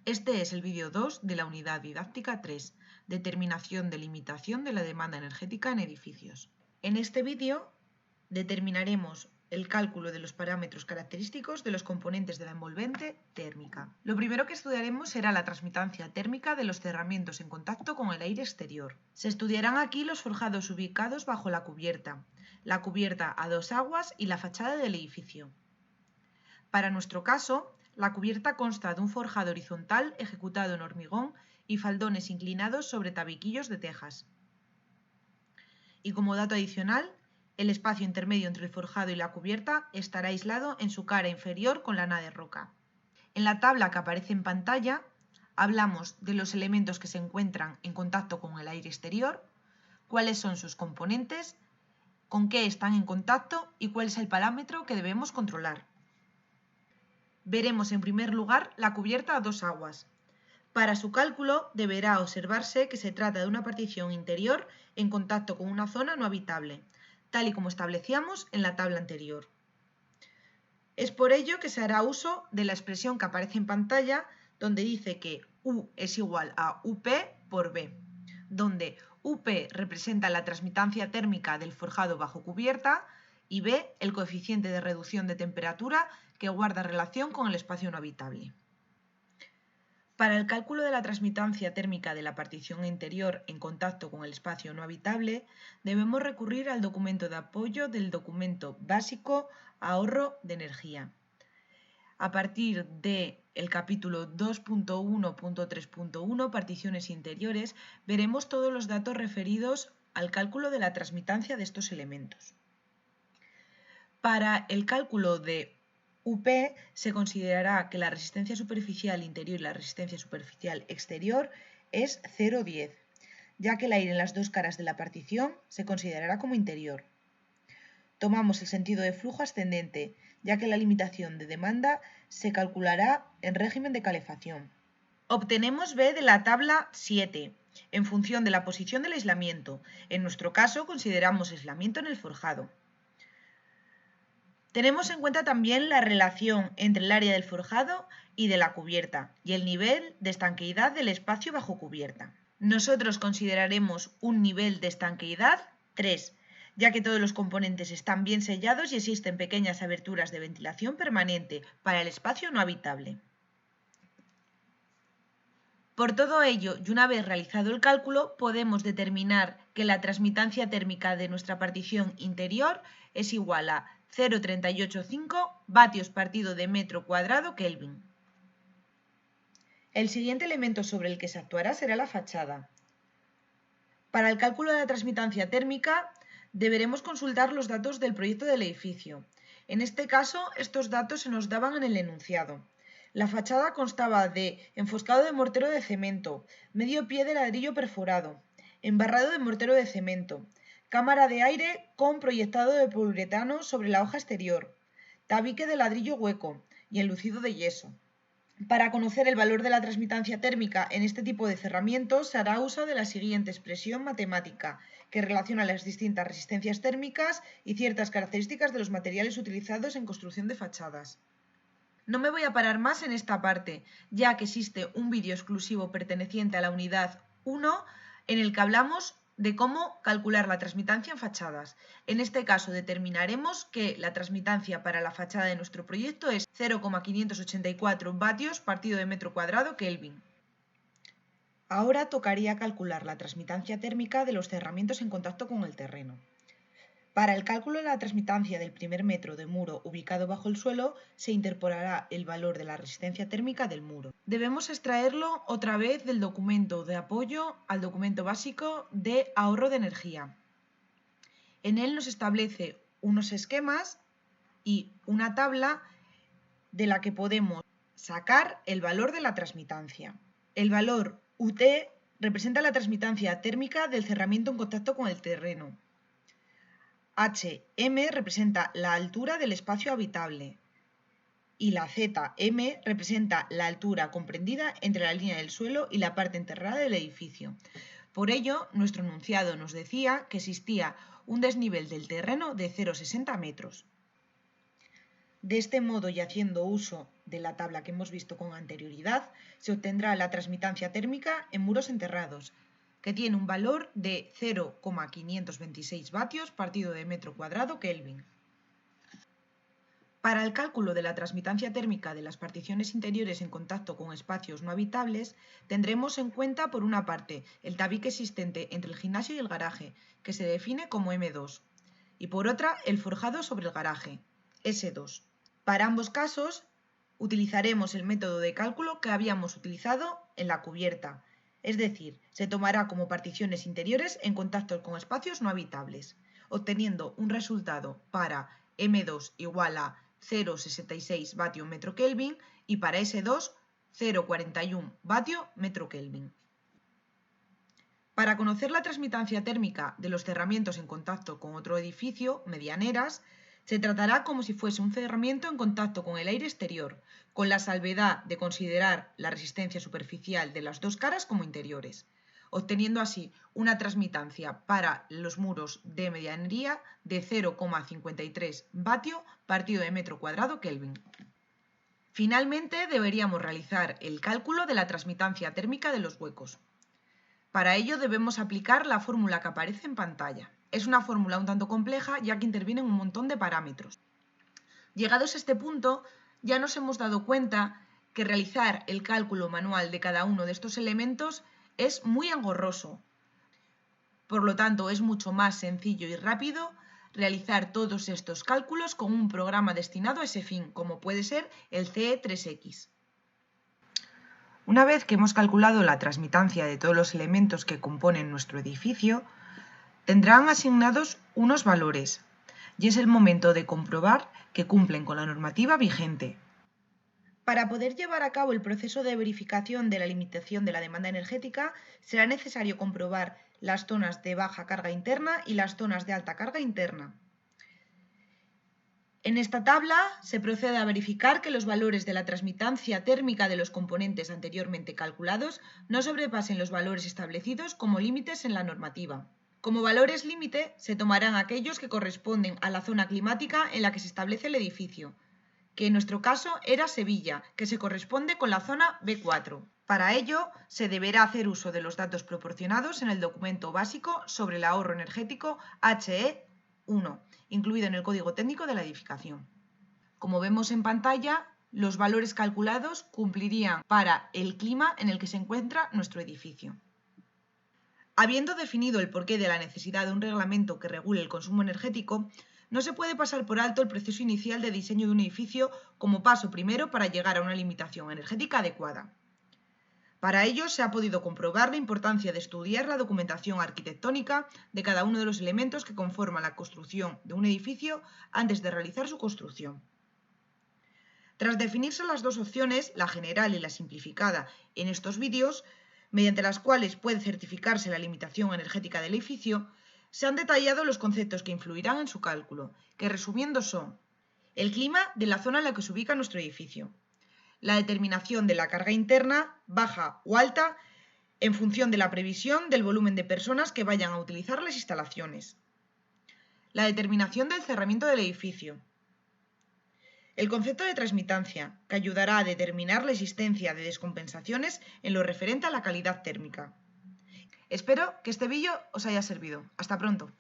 Este es el vídeo 2 de la unidad didáctica 3, determinación de limitación de la demanda energética en edificios. En este vídeo determinaremos el cálculo de los parámetros característicos de los componentes de la envolvente térmica. Lo primero que estudiaremos será la transmitancia térmica de los cerramientos en contacto con el aire exterior. Se estudiarán aquí los forjados ubicados bajo la cubierta a dos aguas y la fachada del edificio. Para nuestro caso, la cubierta consta de un forjado horizontal ejecutado en hormigón y faldones inclinados sobre tabiquillos de tejas. Y como dato adicional, el espacio intermedio entre el forjado y la cubierta estará aislado en su cara inferior con lana de roca. En la tabla que aparece en pantalla, hablamos de los elementos que se encuentran en contacto con el aire exterior, cuáles son sus componentes, con qué están en contacto y cuál es el parámetro que debemos controlar. Veremos en primer lugar la cubierta a dos aguas. Para su cálculo deberá observarse que se trata de una partición interior en contacto con una zona no habitable, tal y como establecíamos en la tabla anterior. Es por ello que se hará uso de la expresión que aparece en pantalla, donde dice que U es igual a UP por B, donde UP representa la transmitancia térmica del forjado bajo cubierta y B el coeficiente de reducción de temperatura que guarda relación con el espacio no habitable. Para el cálculo de la transmitancia térmica de la partición interior en contacto con el espacio no habitable, debemos recurrir al documento de apoyo del documento básico Ahorro de energía. A partir del capítulo 2.1.3.1, particiones interiores, veremos todos los datos referidos al cálculo de la transmitancia de estos elementos. Para el cálculo de UP se considerará que la resistencia superficial interior y la resistencia superficial exterior es 0,10, ya que el aire en las dos caras de la partición se considerará como interior. Tomamos el sentido de flujo ascendente, ya que la limitación de demanda se calculará en régimen de calefacción. Obtenemos B de la tabla 7, en función de la posición del aislamiento. En nuestro caso consideramos aislamiento en el forjado. Tenemos en cuenta también la relación entre el área del forjado y de la cubierta y el nivel de estanqueidad del espacio bajo cubierta. Nosotros consideraremos un nivel de estanqueidad 3, ya que todos los componentes están bien sellados y existen pequeñas aberturas de ventilación permanente para el espacio no habitable. Por todo ello, y una vez realizado el cálculo, podemos determinar que la transmitancia térmica de nuestra partición interior es igual a 0,385 vatios partido de metro cuadrado Kelvin. El siguiente elemento sobre el que se actuará será la fachada. Para el cálculo de la transmitancia térmica deberemos consultar los datos del proyecto del edificio. En este caso, estos datos se nos daban en el enunciado. La fachada constaba de enfoscado de mortero de cemento, medio pie de ladrillo perforado, embarrado de mortero de cemento, cámara de aire con proyectado de poliuretano sobre la hoja exterior, tabique de ladrillo hueco y enlucido de yeso. Para conocer el valor de la transmitancia térmica en este tipo de cerramientos se hará uso de la siguiente expresión matemática, que relaciona las distintas resistencias térmicas y ciertas características de los materiales utilizados en construcción de fachadas. No me voy a parar más en esta parte, ya que existe un vídeo exclusivo perteneciente a la unidad 1 en el que hablamos de cómo calcular la transmitancia en fachadas. En este caso determinaremos que la transmitancia para la fachada de nuestro proyecto es 0,584 vatios partido de metro cuadrado Kelvin. Ahora tocaría calcular la transmitancia térmica de los cerramientos en contacto con el terreno. Para el cálculo de la transmitancia del primer metro de muro ubicado bajo el suelo, se interpolará el valor de la resistencia térmica del muro. Debemos extraerlo otra vez del documento de apoyo al documento básico de ahorro de energía. En él nos establece unos esquemas y una tabla de la que podemos sacar el valor de la transmitancia. El valor UT representa la transmitancia térmica del cerramiento en contacto con el terreno. HM representa la altura del espacio habitable y la ZM representa la altura comprendida entre la línea del suelo y la parte enterrada del edificio. Por ello, nuestro enunciado nos decía que existía un desnivel del terreno de 0,60 metros. De este modo, y haciendo uso de la tabla que hemos visto con anterioridad, se obtendrá la transmitancia térmica en muros enterrados, que tiene un valor de 0,526 vatios partido de metro cuadrado Kelvin. Para el cálculo de la transmitancia térmica de las particiones interiores en contacto con espacios no habitables, tendremos en cuenta, por una parte, el tabique existente entre el gimnasio y el garaje, que se define como M2, y por otra, el forjado sobre el garaje, S2. Para ambos casos, utilizaremos el método de cálculo que habíamos utilizado en la cubierta, es decir, se tomará como particiones interiores en contacto con espacios no habitables, obteniendo un resultado para M2 igual a 0,66 vatio metro Kelvin y para S2 0,41 vatio metro Kelvin. Para conocer la transmitancia térmica de los cerramientos en contacto con otro edificio, medianeras, se tratará como si fuese un cerramiento en contacto con el aire exterior, con la salvedad de considerar la resistencia superficial de las dos caras como interiores, obteniendo así una transmitancia para los muros de medianería de 0,53 vatio partido de metro cuadrado Kelvin. Finalmente, deberíamos realizar el cálculo de la transmitancia térmica de los huecos. Para ello debemos aplicar la fórmula que aparece en pantalla. Es una fórmula un tanto compleja ya que intervienen un montón de parámetros. Llegados a este punto, ya nos hemos dado cuenta que realizar el cálculo manual de cada uno de estos elementos es muy engorroso. Por lo tanto, es mucho más sencillo y rápido realizar todos estos cálculos con un programa destinado a ese fin, como puede ser el CE3X. Una vez que hemos calculado la transmitancia de todos los elementos que componen nuestro edificio, tendrán asignados unos valores, y es el momento de comprobar que cumplen con la normativa vigente. Para poder llevar a cabo el proceso de verificación de la limitación de la demanda energética, será necesario comprobar las zonas de baja carga interna y las zonas de alta carga interna. En esta tabla se procede a verificar que los valores de la transmitancia térmica de los componentes anteriormente calculados no sobrepasen los valores establecidos como límites en la normativa. Como valores límite se tomarán aquellos que corresponden a la zona climática en la que se establece el edificio, que en nuestro caso era Sevilla, que se corresponde con la zona B4. Para ello, se deberá hacer uso de los datos proporcionados en el documento básico sobre el ahorro energético HE1, incluido en el código técnico de la edificación. Como vemos en pantalla, los valores calculados cumplirían para el clima en el que se encuentra nuestro edificio. Habiendo definido el porqué de la necesidad de un reglamento que regule el consumo energético, no se puede pasar por alto el proceso inicial de diseño de un edificio como paso primero para llegar a una limitación energética adecuada. Para ello se ha podido comprobar la importancia de estudiar la documentación arquitectónica de cada uno de los elementos que conforman la construcción de un edificio antes de realizar su construcción. Tras definirse las dos opciones, la general y la simplificada, en estos vídeos, mediante las cuales puede certificarse la limitación energética del edificio, se han detallado los conceptos que influirán en su cálculo, que resumiendo son: el clima de la zona en la que se ubica nuestro edificio, la determinación de la carga interna, baja o alta, en función de la previsión del volumen de personas que vayan a utilizar las instalaciones, la determinación del cerramiento del edificio, el concepto de transmitancia, que ayudará a determinar la existencia de descompensaciones en lo referente a la calidad térmica. Espero que este vídeo os haya servido. Hasta pronto.